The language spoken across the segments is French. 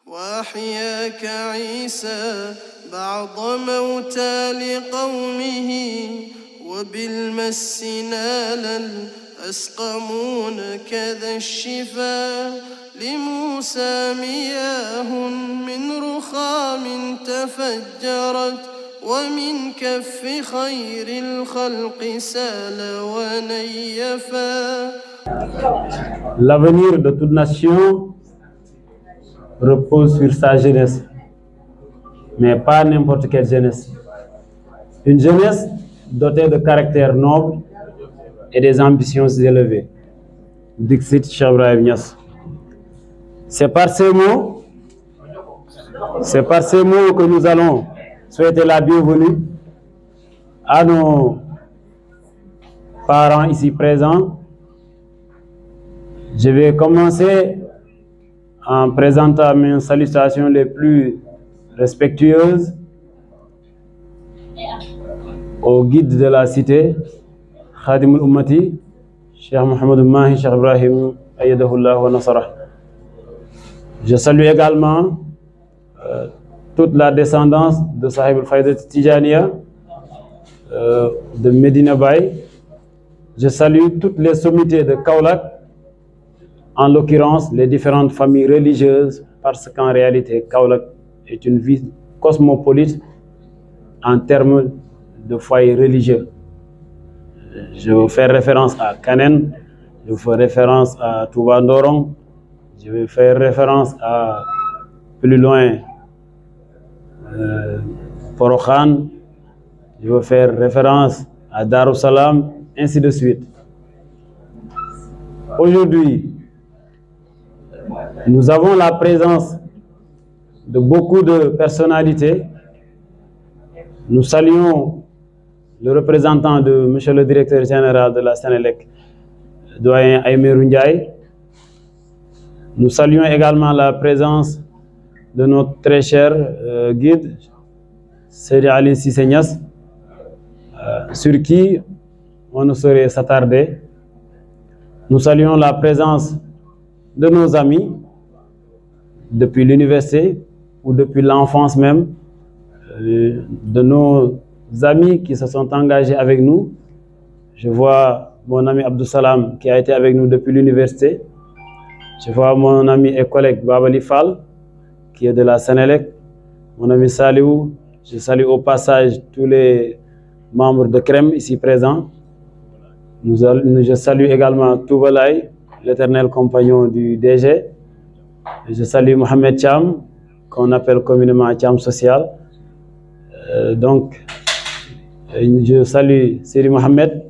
وأحياك عيسى بعض موتى لقومه وبالمس نالا أسقمون كذا الشفا لموسى مياه من رخام تفجرت ومن كف خير الخلق سال ونيفا. L'avenir de toute nation repose sur sa jeunesse, mais pas n'importe quelle jeunesse. Une jeunesse dotée de caractère noble et des ambitions élevées. Dixit Cheikh Ibrahim Niass. C'est par ces mots que nous allons souhaiter la bienvenue à nos parents ici présents. Je vais commencer en présentant mes salutations les plus respectueuses au guide de la cité, Khadim al-Ummati, Cheikh Mohamed Mahi, Cheikh Ibrahim, Ayyadahullah wa Nasarah. Je salue également toute la descendance de Sahib al-Fayda Tijaniya, de Medina Bay. Je salue toutes les sommités de Kaolack, en l'occurrence les différentes familles religieuses, parce qu'en réalité, Kaolack est une ville cosmopolite en termes de foyer religieux. Je vais faire référence à Kanen, je vais faire référence à Touba Ndorong, je vais faire référence à plus loin Porokhan, je vais faire référence à Darussalam, ainsi de suite. Aujourd'hui, nous avons la présence de beaucoup de personnalités. Nous saluons le représentant de M. le directeur général de la Sénélec, doyen Aïmerou Ndiaye. Nous saluons également la présence de notre très cher guide, Seydi Ali Cissé Niass, sur qui on ne saurait s'attarder. Nous saluons la présence de nos amis depuis l'université ou depuis l'enfance même, de nos amis qui se sont engagés avec nous. Je vois mon ami Abdou Salam qui a été avec nous depuis l'université. Je vois mon ami et collègue Babali Fall qui est de la Sénélec. Mon ami Saliou. Je salue au passage tous les membres de CREM ici présents. Je salue également Toubalay, l'éternel compagnon du DG. Je salue Mohamed Cham, qu'on appelle communément Cham Social. Je salue Siri Mohamed,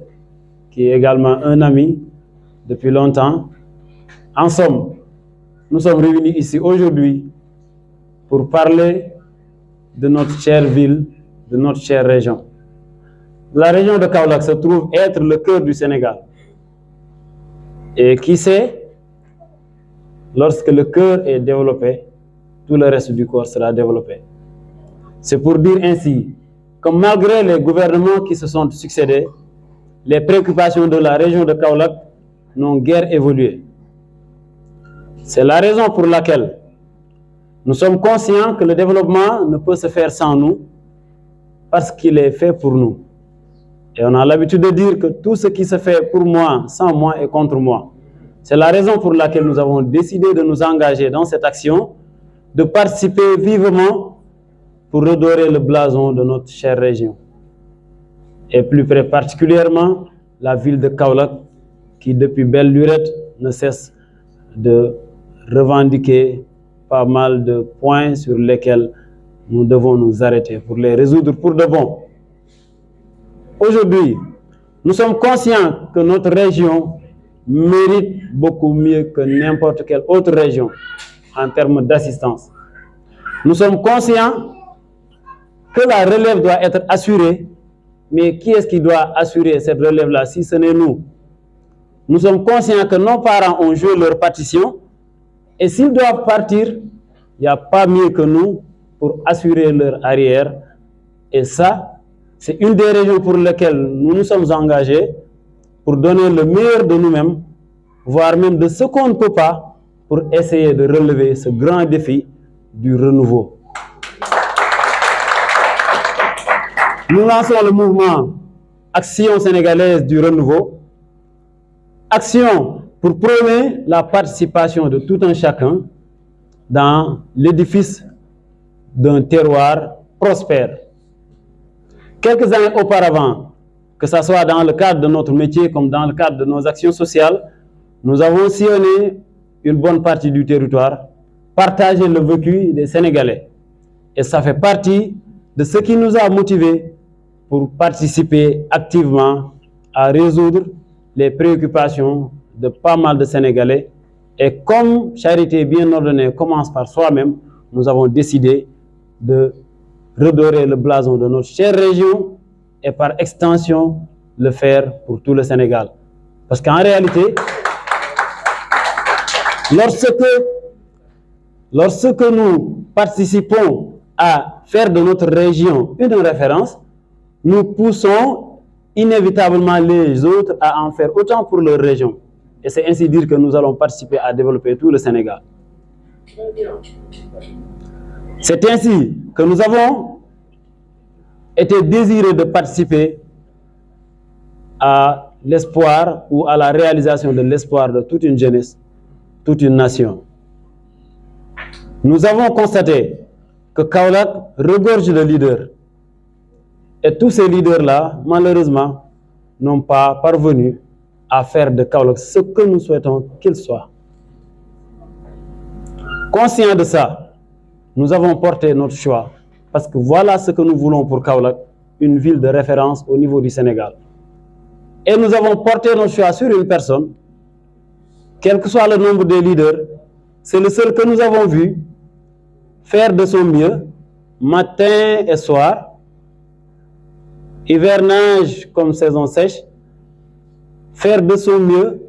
qui est également un ami depuis longtemps. En somme, nous sommes réunis ici aujourd'hui pour parler de notre chère ville, de notre chère région. La région de Kaolack se trouve être le cœur du Sénégal. Et qui sait, lorsque le cœur est développé, tout le reste du corps sera développé. C'est pour dire ainsi que malgré les gouvernements qui se sont succédés, les préoccupations de la région de Kaolack n'ont guère évolué. C'est la raison pour laquelle nous sommes conscients que le développement ne peut se faire sans nous, parce qu'il est fait pour nous. Et on a l'habitude de dire que tout ce qui se fait pour moi, sans moi et contre moi. C'est la raison pour laquelle nous avons décidé de nous engager dans cette action, de participer vivement pour redorer le blason de notre chère région. Et plus particulièrement, la ville de Kaolack, qui depuis belle lurette ne cesse de revendiquer pas mal de points sur lesquels nous devons nous arrêter pour les résoudre pour de bon. Aujourd'hui, nous sommes conscients que notre région mérite beaucoup mieux que n'importe quelle autre région en termes d'assistance. Nous sommes conscients que la relève doit être assurée, mais qui est-ce qui doit assurer cette relève-là si ce n'est nous? Nous sommes conscients que nos parents ont joué leur partition et s'ils doivent partir, il n'y a pas mieux que nous pour assurer leur arrière. Et ça, c'est une des raisons pour lesquelles nous nous sommes engagés pour donner le meilleur de nous-mêmes, voire même de ce qu'on ne peut pas, pour essayer de relever ce grand défi du renouveau. Nous lançons le mouvement Action sénégalaise du renouveau. Action pour prôner la participation de tout un chacun dans l'édifice d'un terroir prospère. Quelques années auparavant, que ce soit dans le cadre de notre métier comme dans le cadre de nos actions sociales, nous avons sillonné une bonne partie du territoire, partagé le vécu des Sénégalais. Et ça fait partie de ce qui nous a motivés pour participer activement à résoudre les préoccupations de pas mal de Sénégalais. Et comme charité bien ordonnée commence par soi-même, nous avons décidé de redorer le blason de notre chère région et par extension le faire pour tout le Sénégal. Parce qu'en réalité, lorsque nous participons à faire de notre région une référence, nous poussons inévitablement les autres à en faire autant pour leur région. Et c'est ainsi dire que nous allons participer à développer tout le Sénégal. C'est ainsi que nous avons été désireux de participer à l'espoir ou à la réalisation de l'espoir de toute une jeunesse, toute une nation. Nous avons constaté que Kaolack regorge de leaders. Et tous ces leaders-là, malheureusement, n'ont pas parvenu à faire de Kaolack ce que nous souhaitons qu'il soit. Conscients de ça, nous avons porté notre choix parce que voilà ce que nous voulons pour Kaolack, une ville de référence au niveau du Sénégal. Et nous avons porté notre choix sur une personne, quel que soit le nombre de leaders, c'est le seul que nous avons vu faire de son mieux, matin et soir, hivernage comme saison sèche, faire de son mieux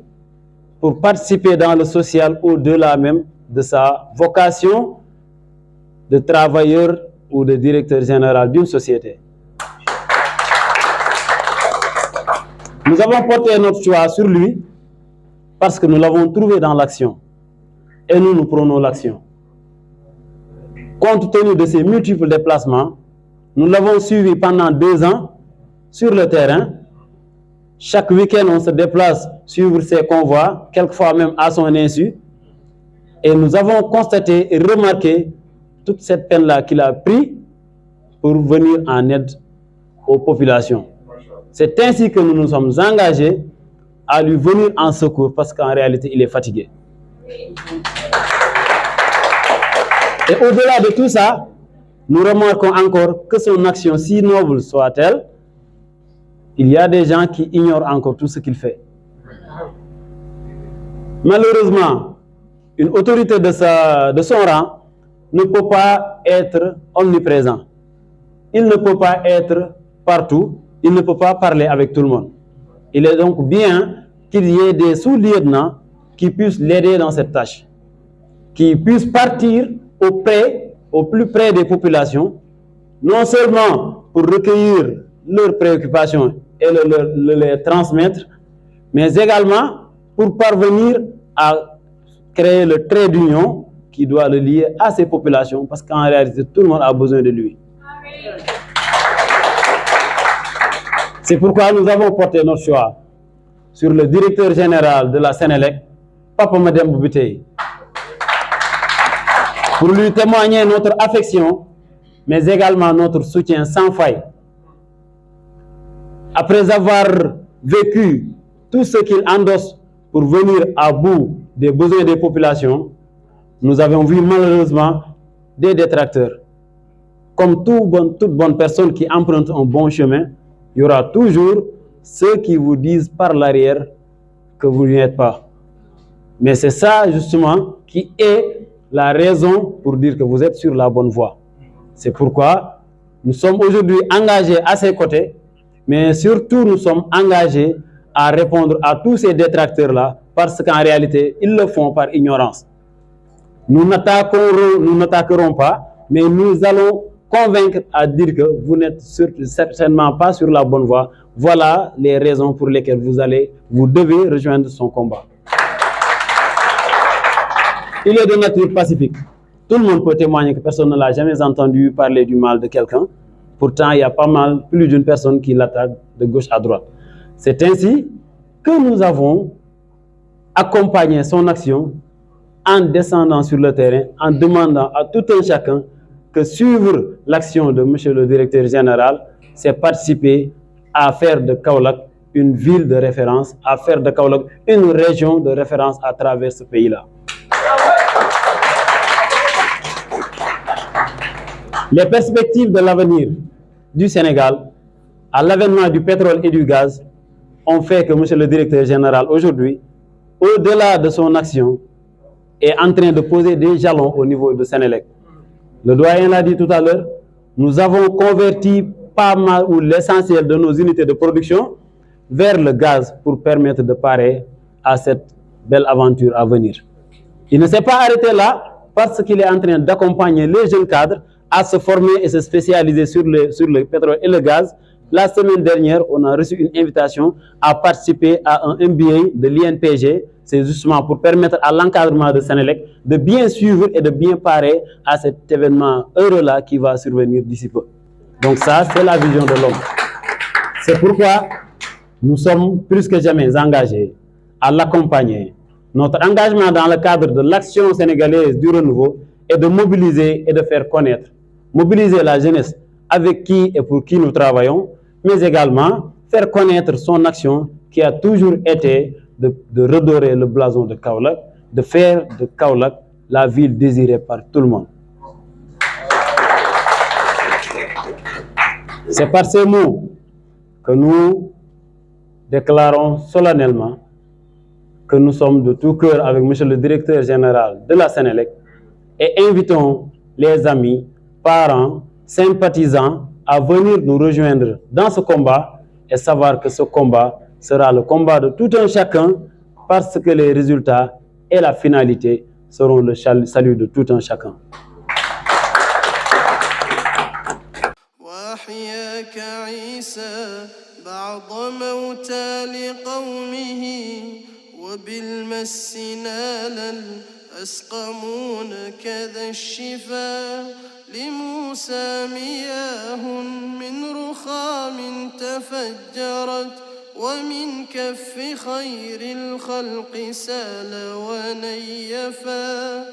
pour participer dans le social au-delà même de sa vocation de travailleur ou de directeur général d'une société. Nous avons porté notre choix sur lui parce que nous l'avons trouvé dans l'action et nous prenons l'action. Compte tenu de ses multiples déplacements, nous l'avons suivi pendant 2 ans sur le terrain. Chaque week-end, on se déplace suivre ses convois, quelquefois même à son insu. Et nous avons constaté et remarqué toute cette peine-là qu'il a pris pour venir en aide aux populations. C'est ainsi que nous nous sommes engagés à lui venir en secours parce qu'en réalité, il est fatigué. Et au-delà de tout ça, nous remarquons encore que son action, si noble soit-elle, il y a des gens qui ignorent encore tout ce qu'il fait. Malheureusement, une autorité de son rang ne peut pas être omniprésent. Il ne peut pas être partout. Il ne peut pas parler avec tout le monde. Il est donc bien qu'il y ait des sous-lieutenants qui puissent l'aider dans cette tâche, qui puissent partir au plus près des populations, non seulement pour recueillir leurs préoccupations et les transmettre, mais également pour parvenir à créer le trait d'union qui doit le lier à ces populations, parce qu'en réalité, tout le monde a besoin de lui. C'est pourquoi nous avons porté notre choix sur le directeur général de la Sénélec, Papa Mademba Bitèye, pour lui témoigner notre affection, mais également notre soutien sans faille. Après avoir vécu tout ce qu'il endosse pour venir à bout des besoins des populations, nous avons vu malheureusement des détracteurs. Comme toute bonne personne qui emprunte un bon chemin, il y aura toujours ceux qui vous disent par l'arrière que vous n'y êtes pas. Mais c'est ça justement qui est la raison pour dire que vous êtes sur la bonne voie. C'est pourquoi nous sommes aujourd'hui engagés à ses côtés, mais surtout nous sommes engagés à répondre à tous ces détracteurs-là parce qu'en réalité, ils le font par ignorance. Nous n'attaquerons pas, mais nous allons convaincre à dire que vous n'êtes certainement pas sur la bonne voie. Voilà les raisons pour lesquelles vous devez rejoindre son combat. Il est de nature pacifique. Tout le monde peut témoigner que personne ne l'a jamais entendu parler du mal de quelqu'un. Pourtant, il y a plus d'une personne qui l'attaque de gauche à droite. C'est ainsi que nous avons accompagné son action en descendant sur le terrain, en demandant à tout un chacun que suivre l'action de M. le directeur général, c'est participer à faire de Kaolack une ville de référence, à faire de Kaolack une région de référence à travers ce pays-là. Les perspectives de l'avenir du Sénégal, à l'avènement du pétrole et du gaz, ont fait que M. le directeur général, aujourd'hui, au-delà de son action, est en train de poser des jalons au niveau de Sénélec. Le doyen l'a dit tout à l'heure, nous avons converti pas mal ou l'essentiel de nos unités de production vers le gaz pour permettre de parer à cette belle aventure à venir. Il ne s'est pas arrêté là parce qu'il est en train d'accompagner les jeunes cadres à se former et se spécialiser sur le pétrole et le gaz. La semaine dernière, on a reçu une invitation à participer à un MBA de l'INPG. C'est justement pour permettre à l'encadrement de Sénélec de bien suivre et de bien parer à cet événement heureux-là qui va survenir d'ici peu. Donc ça, c'est la vision de l'homme. C'est pourquoi nous sommes plus que jamais engagés à l'accompagner. Notre engagement dans le cadre de l'action sénégalaise du renouveau est de mobiliser et de faire connaître. Mobiliser la jeunesse avec qui et pour qui nous travaillons, mais également faire connaître son action qui a toujours été de redorer le blason de Kaolack, de faire de Kaolack la ville désirée par tout le monde. C'est par ces mots que nous déclarons solennellement que nous sommes de tout cœur avec M. le directeur général de la Sénélec et invitons les amis, parents, sympathisants à venir nous rejoindre dans ce combat et savoir que ce combat sera le combat de tout un chacun parce que les résultats et la finalité seront le salut de tout un chacun. وبالمس نالا أسقمون كذا الشفا لموسى مياه من رخام تفجرت ومن كف خير الخلق سال ونيفا